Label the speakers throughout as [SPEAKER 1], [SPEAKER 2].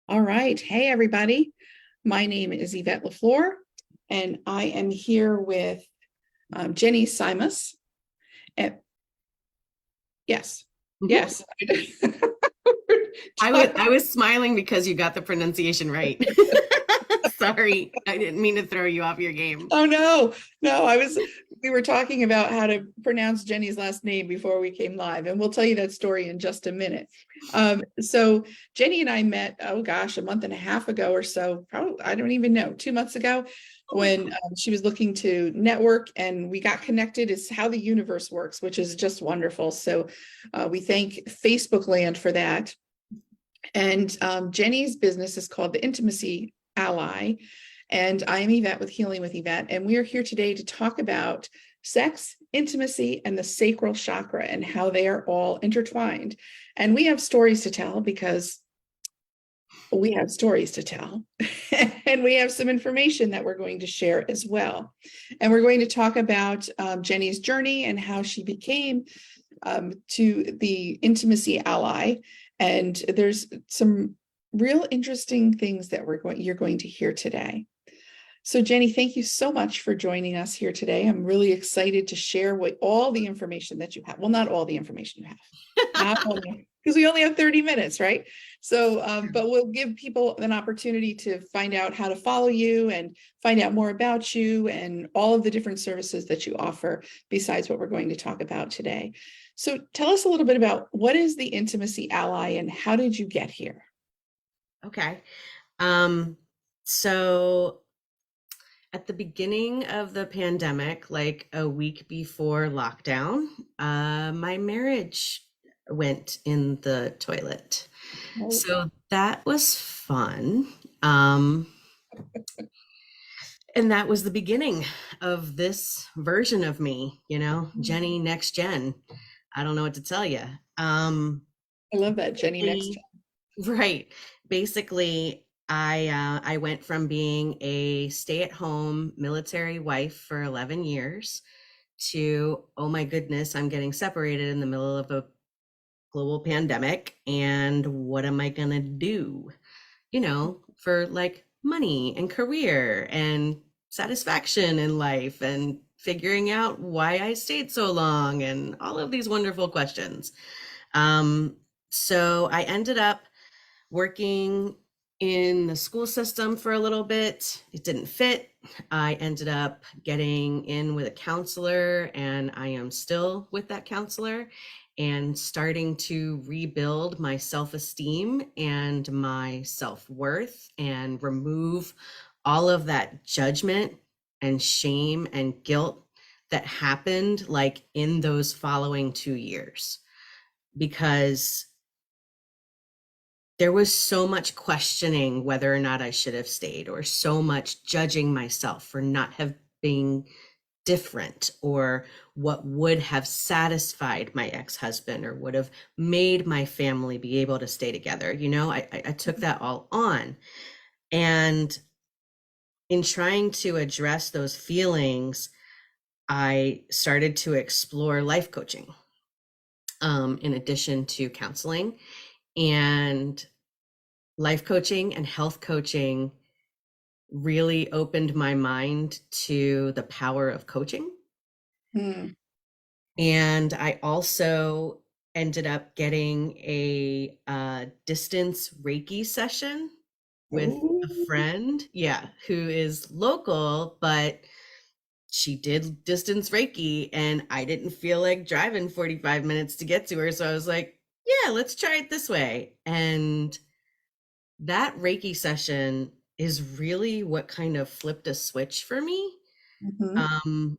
[SPEAKER 1] All right. Hey, everybody. My name is Yvette LeFlore, and I am here with Jenny Simas. And yes,
[SPEAKER 2] Mhm.
[SPEAKER 1] yes.
[SPEAKER 2] I was smiling because you got the pronunciation right. Sorry, I didn't mean to throw you off your game.
[SPEAKER 1] Oh no, no, we were talking about how to pronounce Jenny's last name before we came live, and we'll tell you that story in just a minute. So Jenny and I met, oh gosh, a month and a half ago or so, probably, I don't even know, 2 months ago,
[SPEAKER 2] Oh my
[SPEAKER 1] when
[SPEAKER 2] God.
[SPEAKER 1] she was looking to network and we got connected. Is how the universe works, which is just wonderful. So we thank Facebook land for that. And Jenny's business is called the Intimacy Ally. And I am Yvette with Healing with Yvette. And we are here today to talk about sex, intimacy, and the sacral chakra and how they are all intertwined. And we have stories to tell because we have stories to tell. And we have some information that we're going to share as well. And we're going to talk about Jenny's journey and how she became to the Intimacy Ally. And there's some real interesting things that you're going to hear today. So Jenny, thank you so much for joining us here today. I'm really excited to share all the information that you have. Well, not all the information you have, not only because we only have 30 minutes, right? So, but we'll give people an opportunity to find out how to follow you and find out more about you and all of the different services that you offer besides what we're going to talk about today. So tell us a little bit about what is the Intimacy Ally and how did you get here?
[SPEAKER 2] Okay. Um, so at the beginning of the pandemic, like a week before lockdown, my marriage went in the toilet.
[SPEAKER 1] Oh,
[SPEAKER 2] So that was fun. Um, And that was the beginning of this version of me, Jenny next gen. I don't know what to tell you.
[SPEAKER 1] I love that, Jenny. Next.
[SPEAKER 2] Basically, right. Basically, I went from being a stay-at-home military wife for 11 years to, oh my goodness, I'm getting separated in the middle of a global pandemic, and what am I gonna do? For like money and career and satisfaction in life and figuring out why I stayed so long and all of these wonderful questions. Um, so I ended up working in the school system for a little bit. It didn't fit. I ended up getting in with a counselor, and I am still with that counselor and starting to rebuild my self esteem and my self worth and remove all of that judgment and shame and guilt that happened like in those following 2 years. Because there was so much questioning whether or not I should have stayed, or so much judging myself for not have being different, or what would have satisfied my ex-husband or would have made my family be able to stay together. I took that all on. And in trying to address those feelings, I started to explore life coaching, in addition to counseling. And life coaching and health coaching really opened my mind to the power of coaching.
[SPEAKER 1] Hmm.
[SPEAKER 2] And I also ended up getting a distance Reiki session with a
[SPEAKER 1] Oh,
[SPEAKER 2] friend, yeah, who is local, but she did distance Reiki, and I didn't feel like driving 45 minutes to get to her. So I was like, yeah, let's try it this way. And that Reiki session is really what kind of flipped a switch for me,
[SPEAKER 1] mhm.
[SPEAKER 2] um,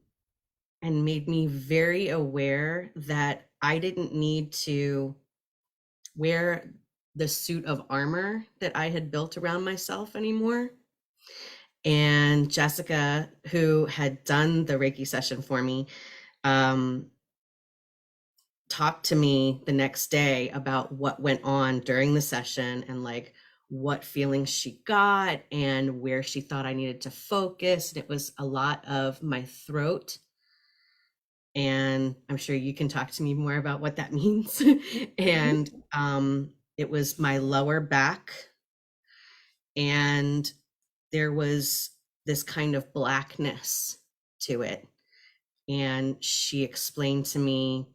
[SPEAKER 2] and made me very aware that I didn't need to wear the suit of armor that I had built around myself anymore. And Jessica, who had done the Reiki session for me, um, talked to me the next day about what went on during the session and like what feelings she got and where she thought I needed to focus. And it was a lot of my throat. And I'm sure you can talk to me more about what that means. And it was my lower back, and there was this kind of blackness to it. And she explained to me,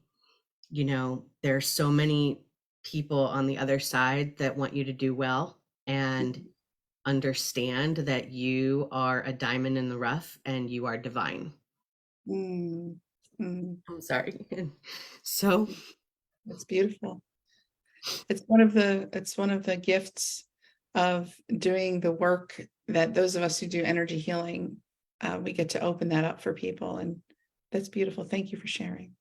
[SPEAKER 2] there's so many people on the other side that want you to do well and understand that you are a diamond in the rough and you are divine.
[SPEAKER 1] Mm, mm.
[SPEAKER 2] I'm sorry. So
[SPEAKER 1] It's beautiful. It's one of the gifts of doing the work that those of us who do energy healing, we get to open that up for people, and that's beautiful. Thank you for sharing.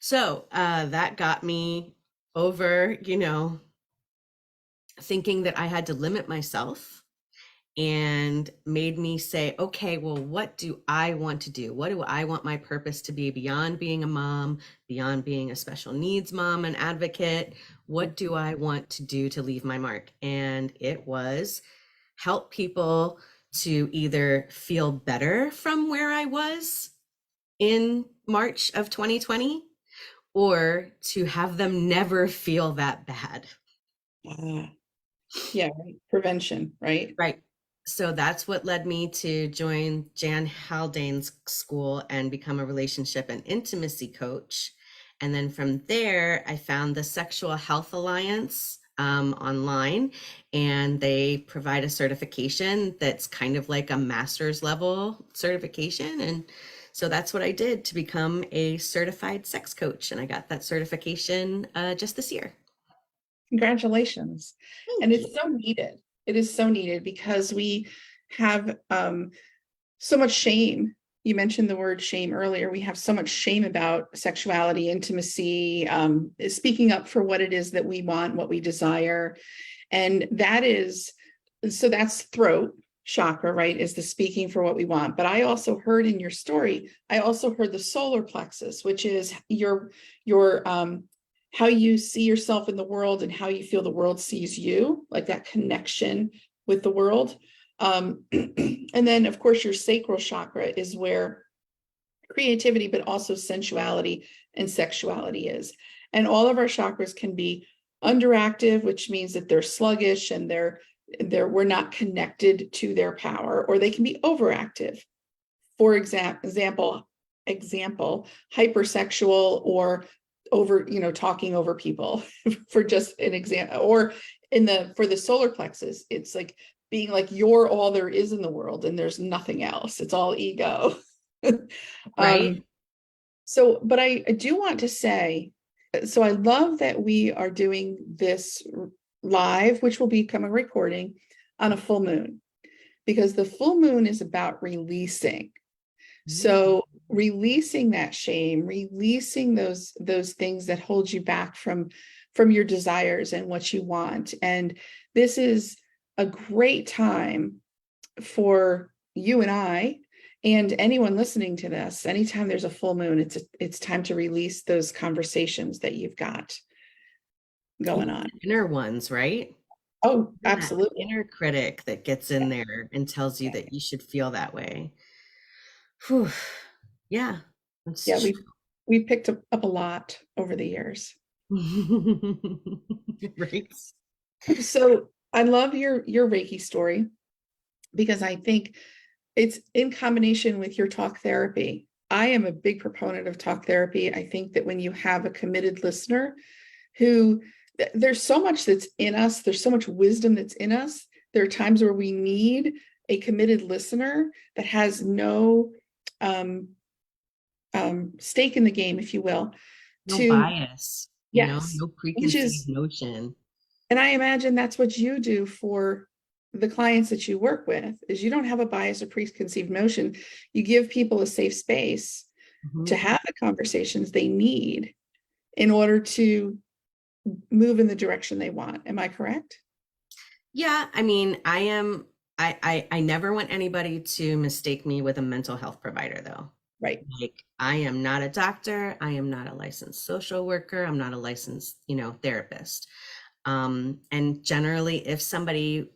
[SPEAKER 2] So that got me over, thinking that I had to limit myself, and made me say, okay, well, what do I want to do? What do I want my purpose to be beyond being a mom, beyond being a special needs mom and advocate? What do I want to do to leave my mark? And it was help people to either feel better from where I was in March of 2020, or to have them never feel that bad.
[SPEAKER 1] Yeah, right. Prevention, right?
[SPEAKER 2] Right. So that's what led me to join Jan Haldane's school and become a relationship and intimacy coach. And then from there, I found the Sexual Health Alliance online, and they provide a certification that's kind of like a master's level certification. And so that's what I did to become a certified sex coach. And I got that certification just this year.
[SPEAKER 1] Congratulations. And it's so needed. It is so needed because we have so much shame. You mentioned the word shame earlier. We have so much shame about sexuality, intimacy, speaking up for what it is that we want, what we desire. And that's throat chakra, right? Is the speaking for what we want. But I also heard in your story, I also heard the solar plexus, which is your how you see yourself in the world and how you feel the world sees you, like that connection with the world. And then, of course, your sacral chakra is where creativity, but also sensuality and sexuality is. And all of our chakras can be underactive, which means that they're sluggish and we're not connected to their power, or they can be overactive. For example, hypersexual, or talking over people for just an example. Or for the solar plexus, it's like being like you're all there is in the world and there's nothing else. It's all ego.
[SPEAKER 2] Right.
[SPEAKER 1] But I do want to say, so I love that we are doing this live, which will become a recording on a full moon, because the full moon is about releasing. So releasing that shame, releasing those things that hold you back from your desires and what you want. And this is a great time for you and I and anyone listening to this. Anytime there's a full moon, it's time to release those conversations that you've got going on.
[SPEAKER 2] Inner ones, right?
[SPEAKER 1] Oh,
[SPEAKER 2] That
[SPEAKER 1] absolutely.
[SPEAKER 2] inner critic that gets in there and tells you that you should feel that way. Whew. Yeah, that's
[SPEAKER 1] Yeah,
[SPEAKER 2] true.
[SPEAKER 1] we picked up a lot over the years.
[SPEAKER 2] Right.
[SPEAKER 1] So I love your Reiki story, because I think it's in combination with your talk therapy. I am a big proponent of talk therapy. I think that when you have a committed listener who, there's so much that's in us, there's so much wisdom that's in us. There are times where we need a committed listener that has no stake in the game, if you will,
[SPEAKER 2] No
[SPEAKER 1] to,
[SPEAKER 2] bias,
[SPEAKER 1] yes,
[SPEAKER 2] no
[SPEAKER 1] which
[SPEAKER 2] preconceived
[SPEAKER 1] is,
[SPEAKER 2] notion.
[SPEAKER 1] and I imagine that's what you do for the clients that you work with, is you don't have a bias or preconceived notion. You give people a safe space to have the conversations they need in order to move in the direction they want. Am I correct?
[SPEAKER 2] Yeah, I mean, I never want anybody to mistake me with a mental health provider, though.
[SPEAKER 1] Right.
[SPEAKER 2] Like, I am not a doctor. I am not a licensed social worker. I'm not a licensed, therapist. And generally, if somebody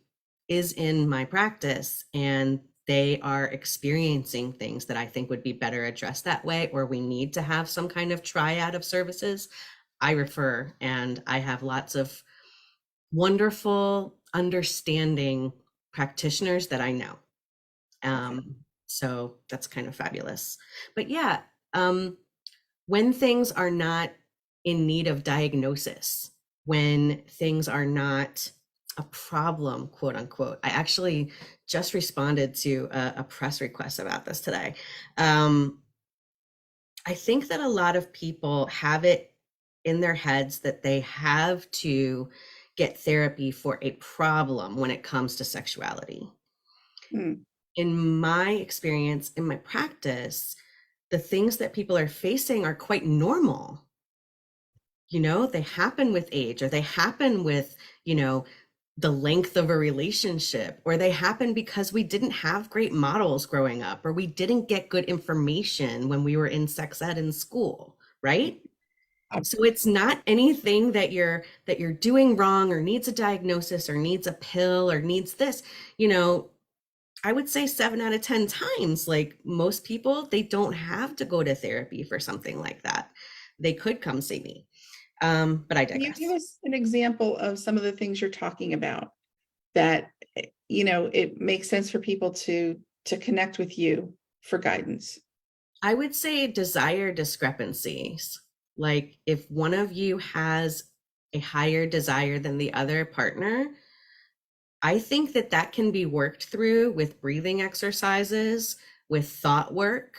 [SPEAKER 2] is in my practice and they are experiencing things that I think would be better addressed that way, or we need to have some kind of triad of services, I refer. And I have lots of wonderful understanding practitioners that I know.
[SPEAKER 1] Okay.
[SPEAKER 2] So that's kind of fabulous. But yeah, when things are not in need of diagnosis, when things are not a problem, quote unquote. I actually just responded to a press request about this today. Um, I think that a lot of people have it in their heads that they have to get therapy for a problem when it comes to sexuality.
[SPEAKER 1] Hmm.
[SPEAKER 2] In my experience, in my practice, the things that people are facing are quite normal. You know, they happen with age, or they happen with, you know, the length of a relationship, or they happen because we didn't have great models growing up, or we didn't get good information when we were in sex ed in school, right? So it's not anything that you're doing wrong or needs a diagnosis or needs a pill or needs this. You know, I would say 7 out of 10 times, like most people, they don't have to go to therapy for something like that. They could come see me. But I
[SPEAKER 1] Can you give
[SPEAKER 2] digress.
[SPEAKER 1] us an example of some of the things you're talking about that, it makes sense for people to connect with you for guidance?
[SPEAKER 2] I would say desire discrepancies. Like if one of you has a higher desire than the other partner, I think that that can be worked through with breathing exercises, with thought work,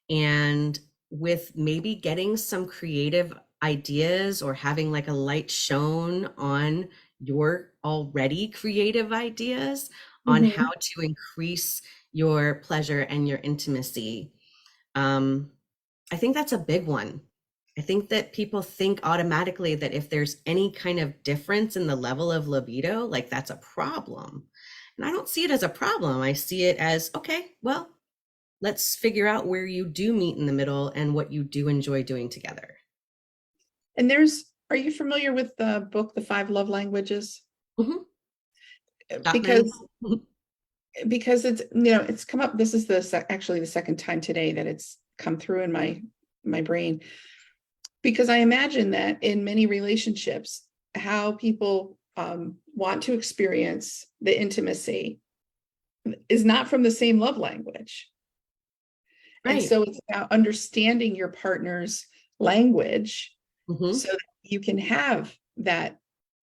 [SPEAKER 2] and with maybe getting some creative ideas or having like a light shown on your already creative ideas on how
[SPEAKER 1] Mhm.
[SPEAKER 2] to increase your pleasure and your intimacy. Um, I think that's a big one. I think that people think automatically that if there's any kind of difference in the level of libido, like that's a problem. And I don't see it as a problem. I see it as, okay, well, let's figure out where you do meet in the middle and what you do enjoy doing together.
[SPEAKER 1] And are you familiar with the book, The Five Love Languages?
[SPEAKER 2] Mhm. Gottman.
[SPEAKER 1] Because it's come up. This is actually the second time today that it's come through in my brain, because I imagine that in many relationships, how people want to experience the intimacy is not from the same love language. And
[SPEAKER 2] Right.
[SPEAKER 1] so it's about understanding your partner's language
[SPEAKER 2] Mhm.
[SPEAKER 1] so that you can have that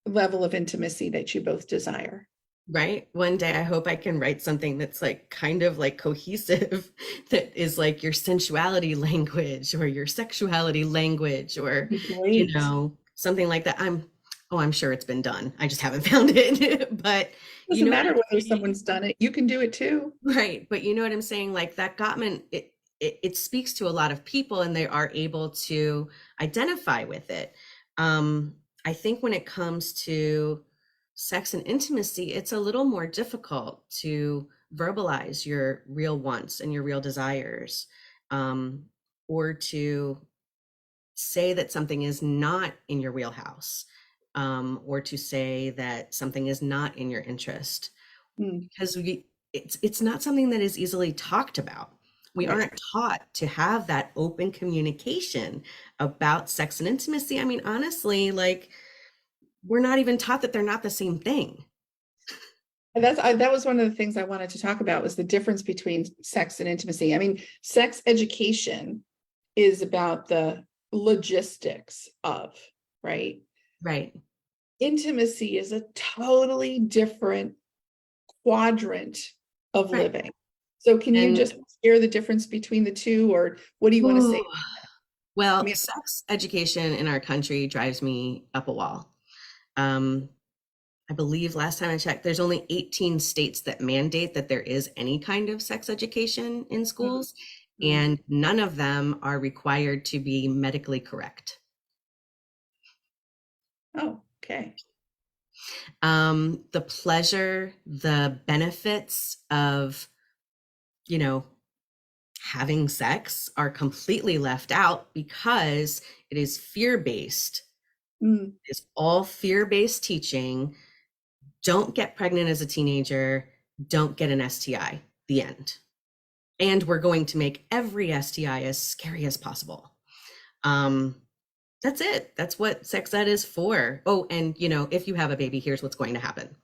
[SPEAKER 1] level of intimacy that you both desire.
[SPEAKER 2] Right. One day I hope I can write something that's like kind of like cohesive, that is like your sensuality language or your sexuality language, or,
[SPEAKER 1] Great.
[SPEAKER 2] something like that. I'm sure it's been done. I just haven't found it. But you
[SPEAKER 1] Doesn't
[SPEAKER 2] know what
[SPEAKER 1] matter
[SPEAKER 2] I'm
[SPEAKER 1] whether
[SPEAKER 2] saying?
[SPEAKER 1] someone's done it, you can do it too.
[SPEAKER 2] Right. But you know what I'm saying? Like that Gottman, it speaks to a lot of people and they are able to identify with it. I think when it comes to sex and intimacy, it's a little more difficult to verbalize your real wants and your real desires, um, or to say that something is not in your wheelhouse, or to say that something is not in your interest,
[SPEAKER 1] Mm,
[SPEAKER 2] because it's not something that is easily talked about. We
[SPEAKER 1] right.
[SPEAKER 2] aren't taught to have that open communication about sex and intimacy. I mean, honestly, like we're not even taught that they're not the same thing.
[SPEAKER 1] And that was one of the things I wanted to talk about, was the difference between sex and intimacy. I mean, sex education is about the logistics of, right?
[SPEAKER 2] Right.
[SPEAKER 1] Intimacy is a totally different quadrant of
[SPEAKER 2] Right.
[SPEAKER 1] living. So can you
[SPEAKER 2] And
[SPEAKER 1] just share the difference between the two, or what do you want to say?
[SPEAKER 2] ooh,
[SPEAKER 1] I
[SPEAKER 2] well,
[SPEAKER 1] mean,
[SPEAKER 2] sex education in our country drives me up a wall. Um, I believe last time I checked, there's only 18 states that mandate that there is any kind of sex education in
[SPEAKER 1] mm,
[SPEAKER 2] schools,
[SPEAKER 1] mm.
[SPEAKER 2] and none of them are required to be medically correct.
[SPEAKER 1] Oh, okay.
[SPEAKER 2] The pleasure, the benefits of, you know, having sex are completely left out because it is fear-based.
[SPEAKER 1] Mm.
[SPEAKER 2] It's all fear-based teaching. Don't get pregnant as a teenager. Don't get an STI. The end. And we're going to make every STI as scary as possible. Um, that's it. That's what sex ed is for. Oh, and if you have a baby, here's what's going to happen.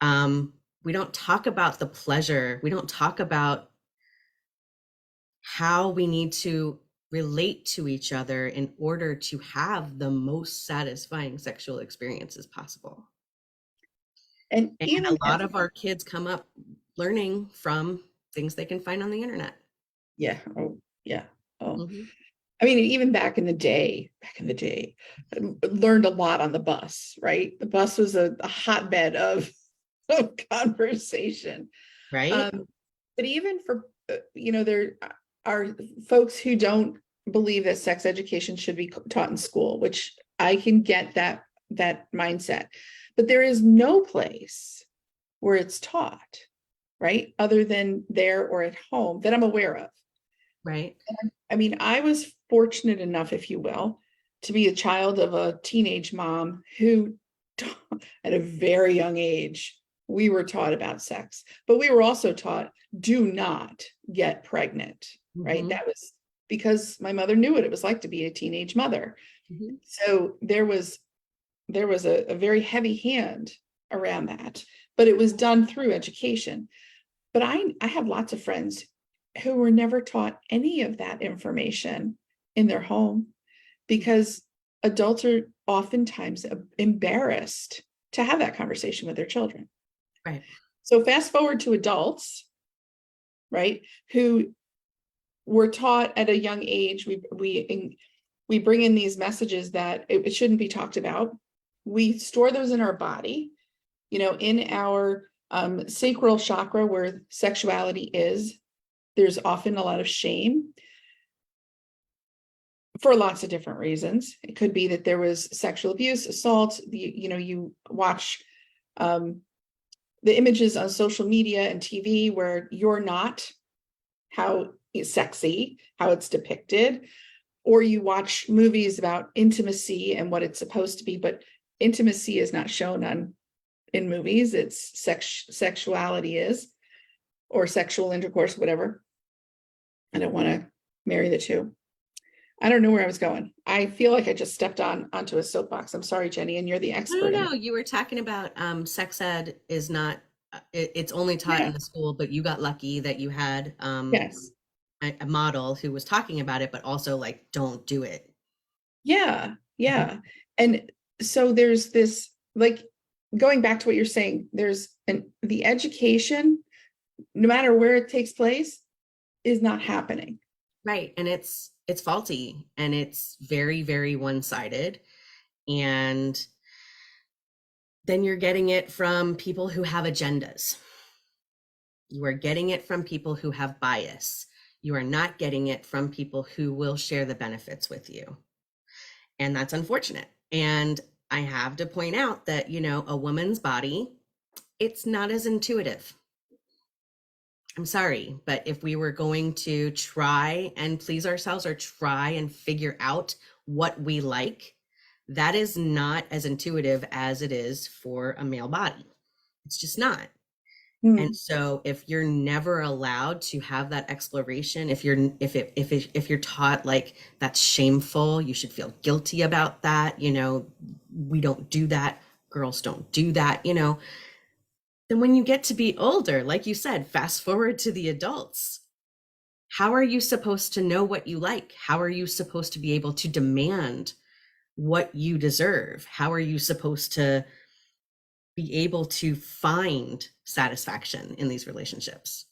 [SPEAKER 2] We don't talk about the pleasure. We don't talk about how we need to relate to each other in order to have the most satisfying sexual experiences possible.
[SPEAKER 1] And
[SPEAKER 2] And
[SPEAKER 1] even
[SPEAKER 2] a lot of our kids come up learning from things they can find on the internet.
[SPEAKER 1] yeah, oh yeah, oh.
[SPEAKER 2] Mhm.
[SPEAKER 1] I mean, even back in the day, I learned a lot on the bus, right? The bus was a hotbed of conversation.
[SPEAKER 2] Right?
[SPEAKER 1] Um, but even for, there are folks who don't believe that sex education should be taught in school, which I can get that mindset. But there is no place where it's taught, right? Other than there or at home that I'm aware of.
[SPEAKER 2] Right?
[SPEAKER 1] I mean, I was fortunate enough, if you will, to be a child of a teenage mom who, at a very young age, we were taught about sex, but we were also taught do not get pregnant, right?
[SPEAKER 2] Mhm.
[SPEAKER 1] That was because my mother knew what it was like to be a teenage mother.
[SPEAKER 2] Mhm.
[SPEAKER 1] So there was a very heavy hand around that, but it was done through education. But I have lots of friends who were never taught any of that information in their home because adults are oftentimes embarrassed to have that conversation with their children.
[SPEAKER 2] Right.
[SPEAKER 1] So fast forward to adults, right, who were taught at a young age. We bring in these messages that it shouldn't be talked about. We store those in our body, in our sacral chakra where sexuality is. There's often a lot of shame for lots of different reasons. It could be that there was sexual abuse, assault. You watch the images on social media and TV where you're not how sexy, how it's depicted, or you watch movies about intimacy and what it's supposed to be, but intimacy is not shown in movies. It's sexuality is, or sexual intercourse, whatever. I don't want to marry the two. I don't know where I was going. I feel like I just stepped onto a soapbox. I'm sorry, Jenny, and you're the
[SPEAKER 2] No, no,
[SPEAKER 1] expert in.
[SPEAKER 2] no. You were talking about sex ed is not, it's only taught
[SPEAKER 1] Yeah.
[SPEAKER 2] in the school, but you got lucky that you had
[SPEAKER 1] Yes.
[SPEAKER 2] a model who was talking about it, but also like, don't do it.
[SPEAKER 1] Yeah.
[SPEAKER 2] Mhm.
[SPEAKER 1] Yeah. And so there's this, like, going back to what you're saying, the education, no matter where it takes place, is not happening.
[SPEAKER 2] Right. And it's faulty and it's very, very one-sided. And then you're getting it from people who have agendas. You are getting it from people who have bias. You are not getting it from people who will share the benefits with you. And that's unfortunate. And I have to point out that, a woman's body, it's not as intuitive. I'm sorry, but if we were going to try and please ourselves or try and figure out what we like, that is not as intuitive as it is for a male body. It's just not. And
[SPEAKER 1] Hmm.
[SPEAKER 2] so if you're never allowed to have that exploration, if you're taught like that's shameful, you should feel guilty about that, we don't do that, girls don't do that, then when you get to be older, like you said, fast forward to the adults, how are you supposed to know what you like? How are you supposed to be able to demand what you deserve? How are you supposed to be able to find satisfaction in these relationships?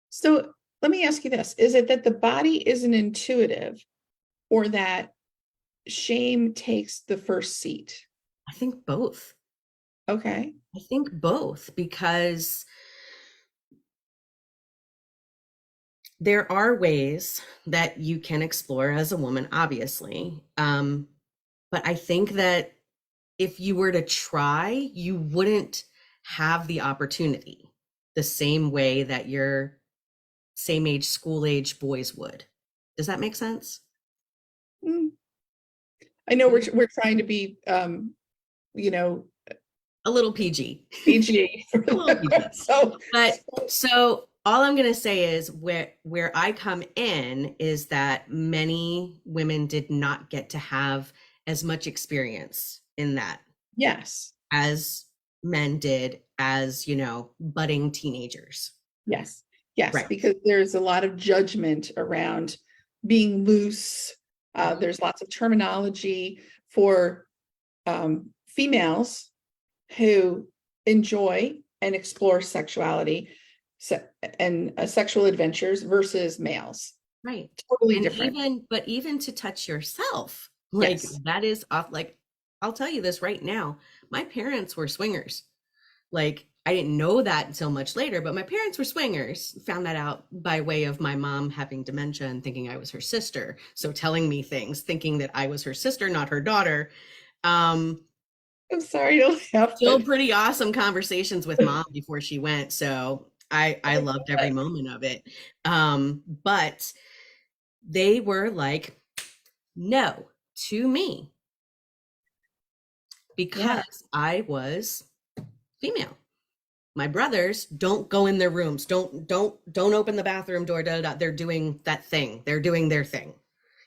[SPEAKER 1] So let me ask you this. Is it that the body isn't intuitive or that shame takes the first seat?
[SPEAKER 2] I think both.
[SPEAKER 1] Okay.
[SPEAKER 2] I think both because there are ways that you can explore as a woman, obviously. But I think that if you were to try, you wouldn't have the opportunity the same way that your same age, school age boys would. Does that make sense?
[SPEAKER 1] Hmm. I know we're trying to be you know,
[SPEAKER 2] A little PG.
[SPEAKER 1] PG.
[SPEAKER 2] A little PG.
[SPEAKER 1] So
[SPEAKER 2] But so all I'm going to say is where I come in is that many women did not get to have as much experience in that
[SPEAKER 1] yes.
[SPEAKER 2] as men did as, budding teenagers.
[SPEAKER 1] Yes. Yes,
[SPEAKER 2] Right.
[SPEAKER 1] because there's a lot of judgment around being loose.
[SPEAKER 2] Mhm.
[SPEAKER 1] There's lots of terminology for females who enjoy and explore sexuality and sexual adventures versus males.
[SPEAKER 2] Right.
[SPEAKER 1] Totally
[SPEAKER 2] And
[SPEAKER 1] different.
[SPEAKER 2] even to touch yourself, like
[SPEAKER 1] Yes.
[SPEAKER 2] that is off. Like, I'll tell you this right now. My parents were swingers. Like, I didn't know that until much later, but my parents were swingers. Found that out by way of my mom having dementia and thinking I was her sister. So telling me things, thinking that I was her sister, not her daughter. Um,
[SPEAKER 1] I'm sorry to laugh,
[SPEAKER 2] Still
[SPEAKER 1] but
[SPEAKER 2] pretty awesome conversations with mom before she went. So I loved every moment of it. But they were like, no to me
[SPEAKER 1] yeah,
[SPEAKER 2] because I was female. My brothers don't go in their rooms. Don't open the bathroom door. Da, da, da. They're doing that thing. They're doing their thing.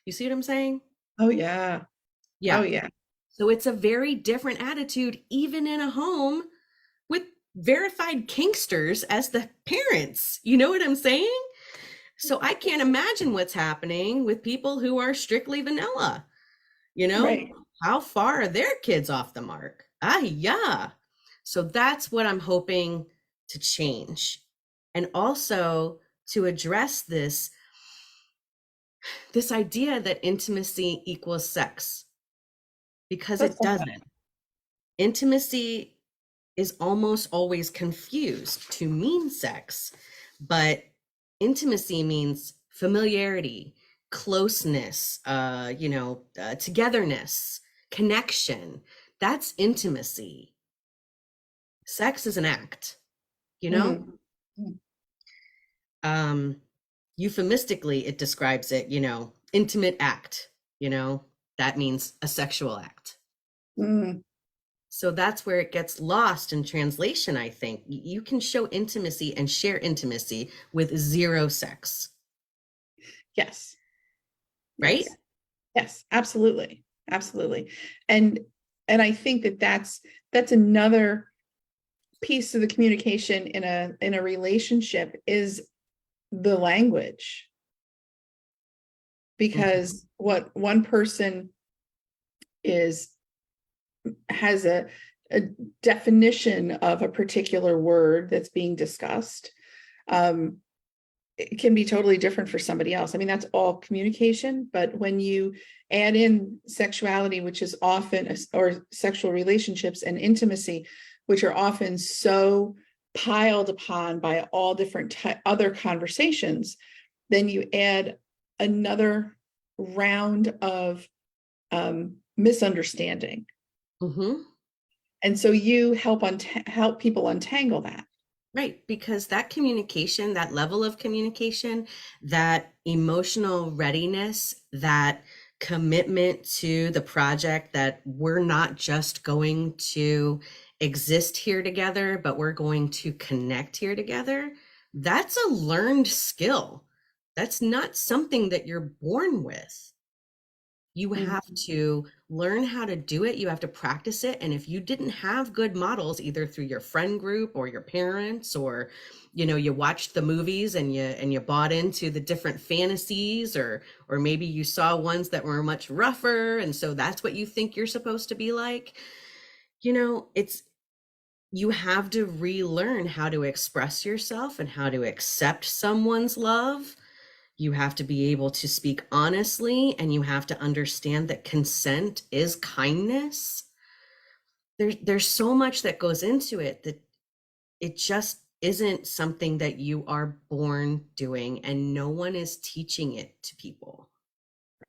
[SPEAKER 2] You see what I'm saying?
[SPEAKER 1] oh yeah, oh
[SPEAKER 2] Yeah.
[SPEAKER 1] yeah,
[SPEAKER 2] So it's a very different attitude, even in a home with verified kinksters as the parents. You know what I'm saying? So I can't imagine what's happening with people who are strictly vanilla. You know,
[SPEAKER 1] right.
[SPEAKER 2] how far are their kids off the mark? Ah, yeah. So that's what I'm hoping to change. And also to address this idea that intimacy equals sex, because
[SPEAKER 1] That's
[SPEAKER 2] it doesn't. Intimacy is almost always confused to mean sex, but intimacy means familiarity, closeness, togetherness, connection. That's intimacy. Sex is an act, you know?
[SPEAKER 1] mm, mm,
[SPEAKER 2] Um, Euphemistically, it describes it, intimate act, that means a sexual act.
[SPEAKER 1] mm.
[SPEAKER 2] So that's where it gets lost in translation, I think. You can show intimacy and share intimacy with zero sex,
[SPEAKER 1] Yes,
[SPEAKER 2] right?
[SPEAKER 1] yes, yes, absolutely, absolutely. And and I think that that's another piece of the communication in a relationship is the language,
[SPEAKER 2] Mhm.
[SPEAKER 1] because what one person is has a definition of a particular word that's being discussed, um, it can be totally different for somebody else. I mean, that's all communication, but when you add in sexuality, which is often, or sexual relationships and intimacy, which are often so piled upon by all different other conversations, then you add another round of misunderstanding.
[SPEAKER 2] Mhm.
[SPEAKER 1] And so you help people untangle that.
[SPEAKER 2] Right, because that communication, that level of communication, that emotional readiness, that commitment to the project, that we're not just going to exist here together, but we're going to connect here together, that's a learned skill. That's not something that you're born with. You have
[SPEAKER 1] Mhm.
[SPEAKER 2] to learn how to do it. You have to practice it. And if you didn't have good models, either through your friend group or your parents, or, you watched the movies and you bought into the different fantasies, or maybe you saw ones that were much rougher. And so that's what you think you're supposed to be like. It's you have to relearn how to express yourself and how to accept someone's love. You have to be able to speak honestly, and you have to understand that consent is kindness. There's so much that goes into it that it just isn't something that you are born doing, and no one is teaching it to people.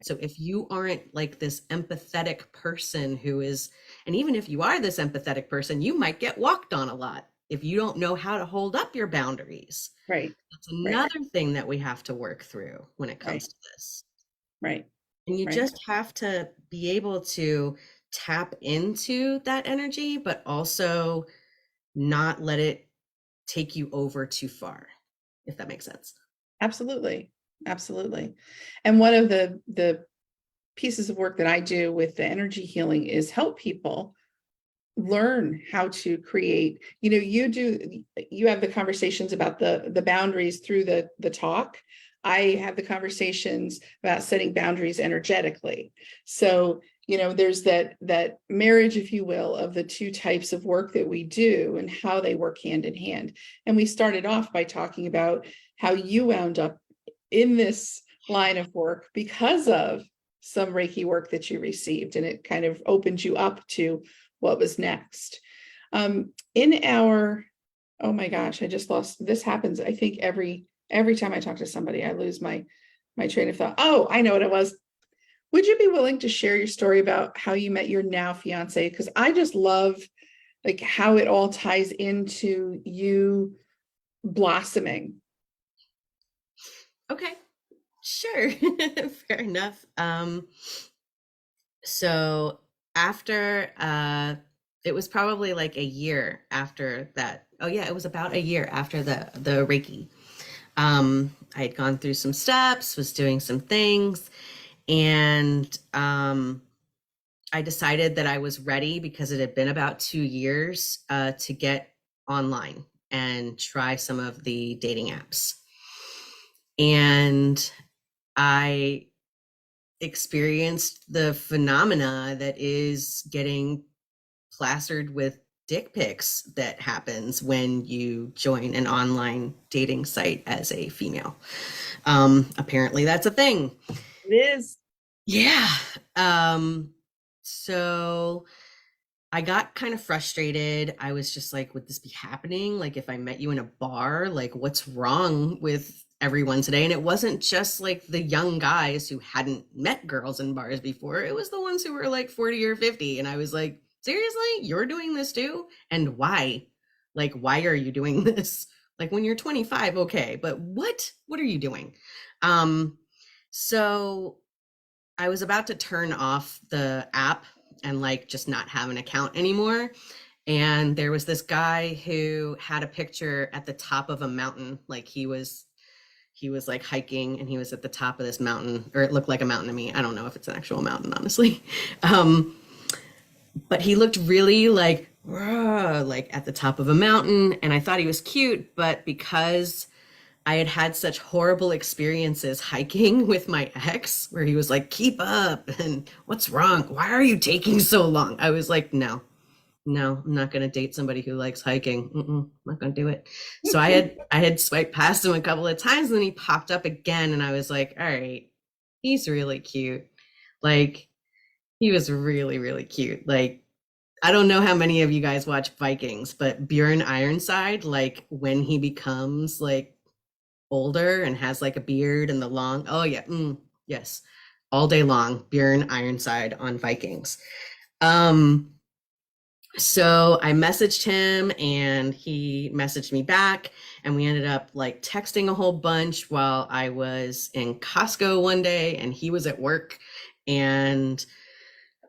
[SPEAKER 2] So if you aren't like this empathetic person who is, and even if you are this empathetic person, you might get walked on a lot if you don't know how to hold up your boundaries.
[SPEAKER 1] Right,
[SPEAKER 2] That's
[SPEAKER 1] right,
[SPEAKER 2] another thing that we have to work through when it
[SPEAKER 1] right,
[SPEAKER 2] comes to this.
[SPEAKER 1] right,
[SPEAKER 2] And you
[SPEAKER 1] right.
[SPEAKER 2] just have to be able to tap into that energy, but also not let it take you over too far, if that makes sense.
[SPEAKER 1] Absolutely, absolutely. And one of the pieces of work that I do with the energy healing is help people learn how to create, you have the conversations about the boundaries through the talk. I have the conversations about setting boundaries energetically. So, there's that marriage, if you will, of the two types of work that we do and how they work hand in hand. And we started off by talking about how you wound up in this line of work because of some Reiki work that you received, and it kind of opened you up to what was next. In our, oh my gosh, I just lost, this happens, I think every time I talk to somebody, I lose my train of thought. Oh, I know what it was. Would you be willing to share your story about how you met your now fiance? Because I just love like how it all ties into you blossoming.
[SPEAKER 2] Okay, sure. Fair enough. So after it was probably like a year after that. Oh yeah, it was about a year after the Reiki. I had gone through some steps, was doing some things, and I decided that I was ready because it had been about 2 years to get online and try some of the dating apps. And I experienced the phenomena that is getting plastered with dick pics that happens when you join an online dating site as a female. Apparently that's a thing.
[SPEAKER 1] It is.
[SPEAKER 2] Yeah. So I got kind of frustrated. I was just like, would this be happening? Like, if I met you in a bar, like, what's wrong with everyone today? And it wasn't just like the young guys who hadn't met girls in bars before. It was the ones who were like 40 or 50. And I was like, seriously, you're doing this too? And why? Like, why are you doing this? Like, when you're 25, okay, but what are you doing? So I was about to turn off the app and like just not have an account anymore. And there was this guy who had a picture at the top of a mountain. Like he was like hiking and he was at the top of this mountain, or it looked like a mountain to me. I don't know if it's an actual mountain, honestly. But he looked really like at the top of a mountain. And I thought he was cute, but because I had had such horrible experiences hiking with my ex where he was like, keep up, and what's wrong? Why are you taking so long? I was like, no, I'm not going to date somebody who likes hiking. I'm not going to do it. So I had swiped past him a couple of times, and then he popped up again, and I was like, all right, he's really cute. Like, he was really, really cute. Like, I don't know how many of you guys watch Vikings, but Bjorn Ironside, like when he becomes like older and has like a beard and the long, oh yeah, yes, all day long, Bjorn Ironside on Vikings. So I messaged him and he messaged me back, and we ended up like texting a whole bunch while I was in Costco one day and he was at work. And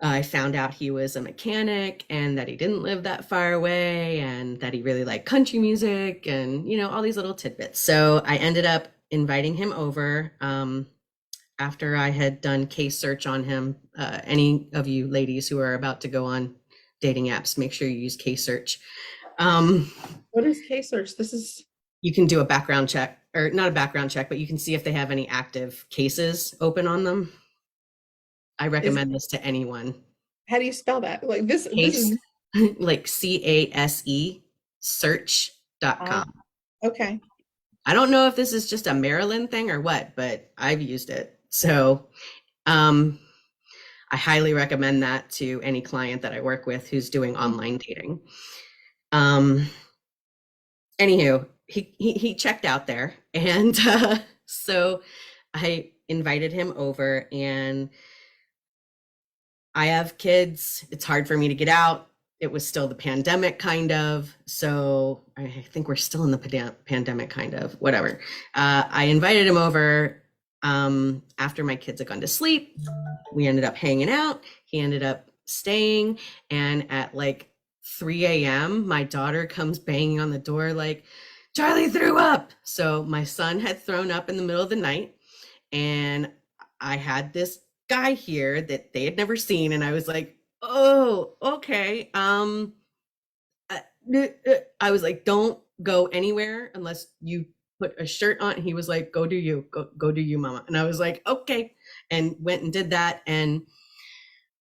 [SPEAKER 2] I found out he was a mechanic and that he didn't live that far away and that he really liked country music and, all these little tidbits. So I ended up inviting him over after I had done case search on him. Any of you ladies who are about to go on dating apps, make sure you use case search.
[SPEAKER 1] What is case search?
[SPEAKER 2] You can do a background check, or not a background check, but you can see if they have any active cases open on them. I recommend this to anyone.
[SPEAKER 1] How do you spell that? Like this
[SPEAKER 2] Case,
[SPEAKER 1] is
[SPEAKER 2] like CASE, search.com.
[SPEAKER 1] okay.
[SPEAKER 2] I don't know if this is just a Maryland thing or what, but I've used it. So I highly recommend that to any client that I work with who's doing online dating. Anywho, he checked out there. And so I invited him over, and I have kids. It's hard for me to get out. It was still the pandemic, kind of. So I think we're still in the pandemic, kind of, whatever. I invited him over after my kids had gone to sleep. We ended up hanging out. He ended up staying. And at like 3 a.m., my daughter comes banging on the door like, Charlie threw up. So my son had thrown up in the middle of the night. And I had this guy here that they had never seen, and I was like, oh, okay. I, I was like, don't go anywhere unless you put a shirt on. He was like, go do you, go do you, mama. And I was like, okay, and went and did that. And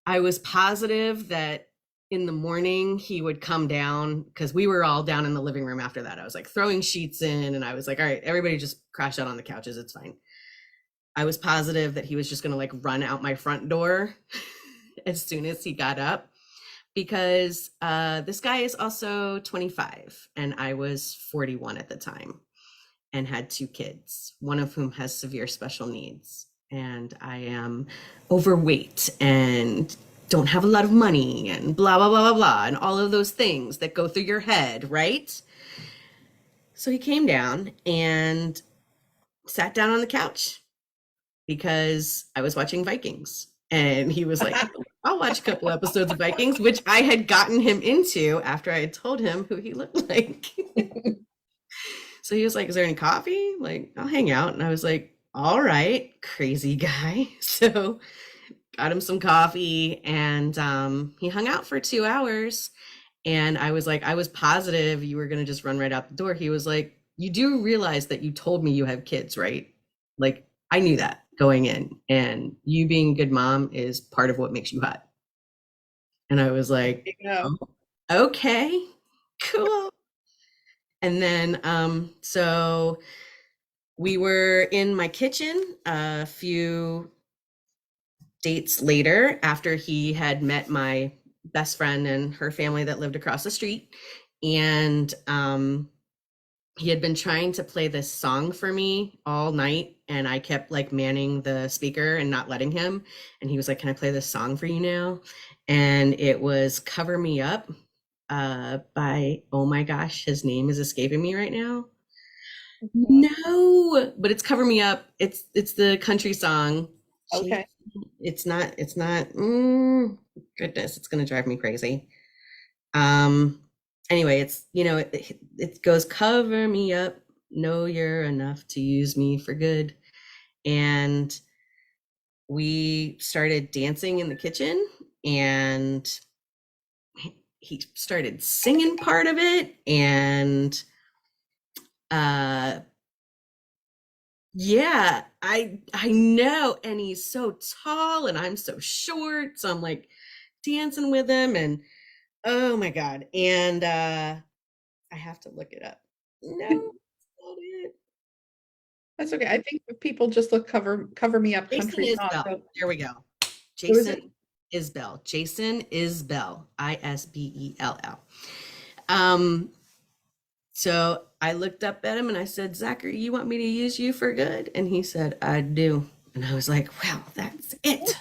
[SPEAKER 2] I was positive that in the morning he would come down because we were all down in the living room after that. I was like throwing sheets in, and I was like, all right, everybody just crash out on the couches. It's fine. I was positive that he was just going to like run out my front door as soon as he got up, because this guy is also 25 and I was 41 at the time and had two kids, one of whom has severe special needs. And I am overweight and don't have a lot of money and blah, blah, blah, blah, blah, and all of those things that go through your head, right? So he came down and sat down on the couch because I was watching Vikings. And he was like, I'll watch a couple episodes of Vikings, which I had gotten him into after I had told him who he looked like. So he was like, is there any coffee? Like, I'll hang out. And I was like, all right, crazy guy. So got him some coffee, and he hung out for 2 hours. And I was like, I was positive you were going to just run right out the door. He was like, you do realize that you told me you have kids, right? Like, I knew that going in, and you being a good mom is part of what makes you hot. And I was like,
[SPEAKER 1] You know.
[SPEAKER 2] oh, okay, cool. And then, so we were in my kitchen a few dates later after he had met my best friend and her family that lived across the street. And he had been trying to play this song for me all night, and I kept like manning the speaker and not letting him. And he was like, can I play this song for you now? And it was Cover Me Up by, oh my gosh, his name is escaping me right now. No, but it's Cover Me Up. It's the country song.
[SPEAKER 1] Okay.
[SPEAKER 2] It's not goodness, it's gonna drive me crazy. Um anyway, it's it goes, cover me up, know you're enough to use me for good. And we started dancing in the kitchen, and he started singing part of it, and uh yeah, I know. And he's so tall and I'm so short, so I'm like dancing with him, and oh my god. And I have to look it up. No, that's not it.
[SPEAKER 1] That's okay. I think if people just look cover me up
[SPEAKER 2] Jason
[SPEAKER 1] country song.
[SPEAKER 2] Isbell.
[SPEAKER 1] So
[SPEAKER 2] There we go.
[SPEAKER 1] who is it?
[SPEAKER 2] Jason Isbell. Jason Isbell. Isbell. Um, so I looked up at him and I said, Zachary, you want me to use you for good? And he said, I do. And I was like, well, that's it.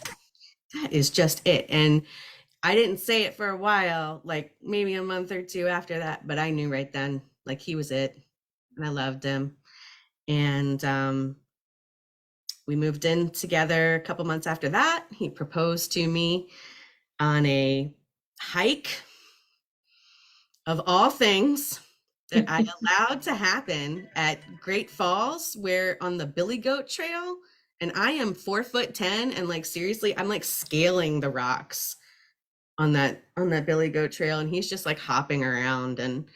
[SPEAKER 2] That is just it. And I didn't say it for a while, like maybe a month or two after that, but I knew right then, like he was it. And I loved him. And we moved in together a couple months after that. He proposed to me on a hike of all things that I allowed to happen at Great Falls, where on the Billy Goat Trail. And I am 4'10", and like seriously, I'm like scaling the rocks on that Billy Goat Trail, and he's just like hopping around. And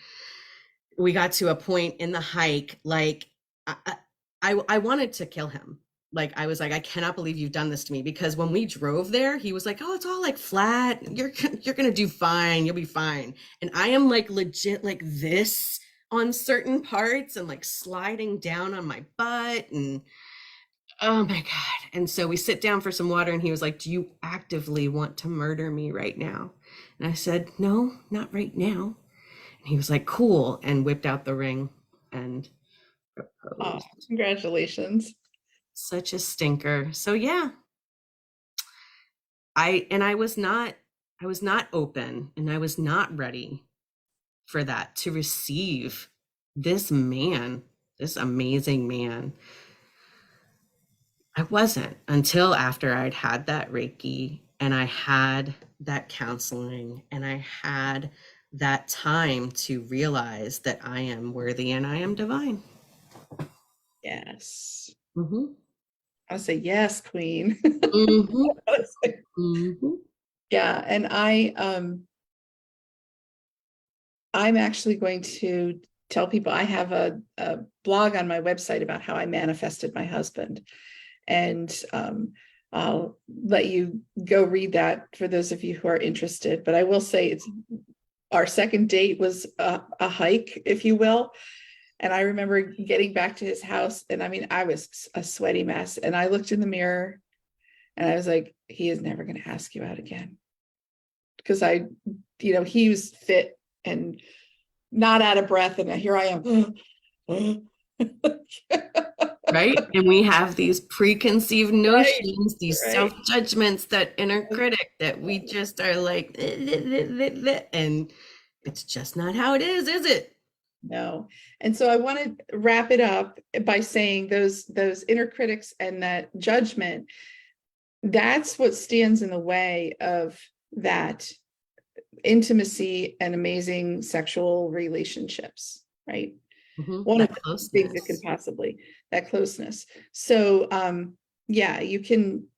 [SPEAKER 2] we got to a point in the hike, like I wanted to kill him. Like I was like, I cannot believe you've done this to me, because when we drove there, he was like, oh, it's all like flat. You're gonna do fine. You'll be fine. And I am like legit like this on certain parts, and like sliding down on my butt, and oh my God. And so we sit down for some water, and he was like, do you actively want to murder me right now? And I said, no, not right now. And he was like, cool, and whipped out the ring and
[SPEAKER 1] Oh,
[SPEAKER 2] proposed.
[SPEAKER 1] congratulations.
[SPEAKER 2] Such a stinker. So yeah, I was not open, and I was not ready for that, to receive this man, this amazing man. I wasn't, until after I'd had that Reiki, and I had that counseling, and I had that time to realize that I am worthy and I am divine.
[SPEAKER 1] Yes.
[SPEAKER 2] Hmm.
[SPEAKER 1] I would say yes, queen.
[SPEAKER 2] Hmm. Hmm.
[SPEAKER 1] Yeah, and I'm actually going to tell people I have a blog on my website about how I manifested my husband. And I'll let you go read that for those of you who are interested. But I will say it's our second date was a hike, if you will. And I remember getting back to his house, and I mean, I was a sweaty mess. And I looked in the mirror and I was like, he is never going to ask you out again. Because he was fit and not out of breath. And here I am.
[SPEAKER 2] Right? And we have these preconceived
[SPEAKER 1] Right,
[SPEAKER 2] notions, these
[SPEAKER 1] right.
[SPEAKER 2] self-judgments, that inner critic that we just are like, and it's just not how it is it?
[SPEAKER 1] No. And so I want to wrap it up by saying those inner critics and that judgment, that's what stands in the way of that intimacy and amazing sexual relationships, right? One of
[SPEAKER 2] That
[SPEAKER 1] the things that could
[SPEAKER 2] closeness.
[SPEAKER 1] possibly, that closeness. So yeah, you can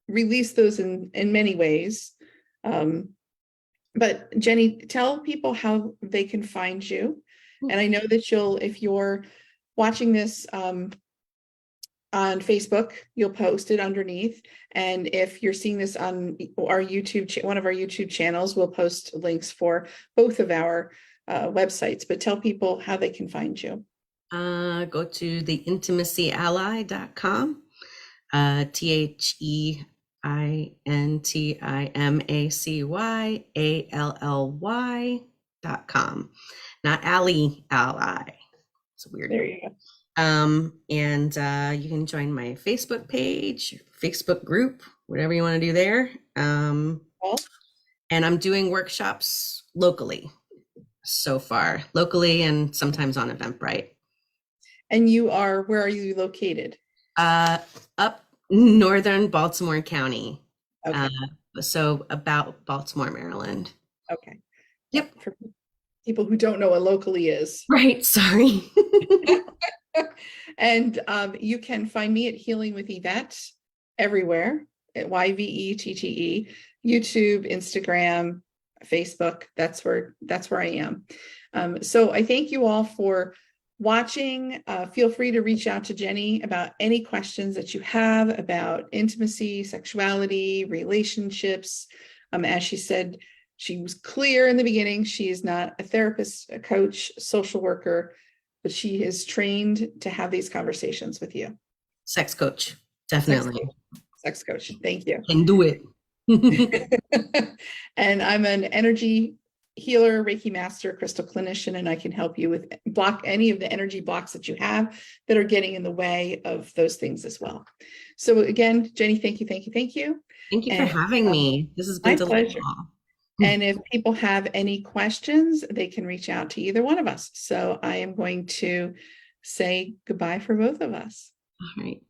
[SPEAKER 1] release those in many ways. But Jenny, tell people how they can find you. And I know that if you're watching this on Facebook, you'll post it underneath. And if you're seeing this on our one of our YouTube channels, we'll post links for both of our websites. But tell people how they can find you.
[SPEAKER 2] Go to theintimacyally.com, THEINTIMACYALLY.com, not ally. It's a weird.
[SPEAKER 1] There you go.
[SPEAKER 2] And you can join my Facebook page, Facebook group, whatever you want to do there.
[SPEAKER 1] Well,
[SPEAKER 2] And I'm doing workshops locally so far, locally and sometimes on Eventbrite.
[SPEAKER 1] and where are you located?
[SPEAKER 2] Up northern Baltimore County.
[SPEAKER 1] Okay.
[SPEAKER 2] So about Baltimore, Maryland.
[SPEAKER 1] Okay.
[SPEAKER 2] Yep.
[SPEAKER 1] For people who don't know what locally is.
[SPEAKER 2] Right. Sorry.
[SPEAKER 1] And you can find me at Healing with Yvette everywhere at YVETTE, YouTube, Instagram, Facebook. That's where I am. So I thank you all for watching. Feel free to reach out to Jenny about any questions that you have about intimacy, sexuality, relationships. As she said, she was clear in the beginning. She is not a therapist, a coach, social worker, but she is trained to have these conversations with you.
[SPEAKER 2] Sex coach. Definitely.
[SPEAKER 1] Sex coach. Thank you.
[SPEAKER 2] Can do it.
[SPEAKER 1] And I'm an energy healer, Reiki master, crystal clinician, and I can help you with any of the energy blocks that you have that are getting in the way of those things as well. So again, Jenny, thank you.
[SPEAKER 2] Thank you for
[SPEAKER 1] And,
[SPEAKER 2] having me. This has been
[SPEAKER 1] my
[SPEAKER 2] delightful.
[SPEAKER 1] pleasure. And if people have any questions, they can reach out to either one of us. So I am going to say goodbye for both of us.
[SPEAKER 2] All right.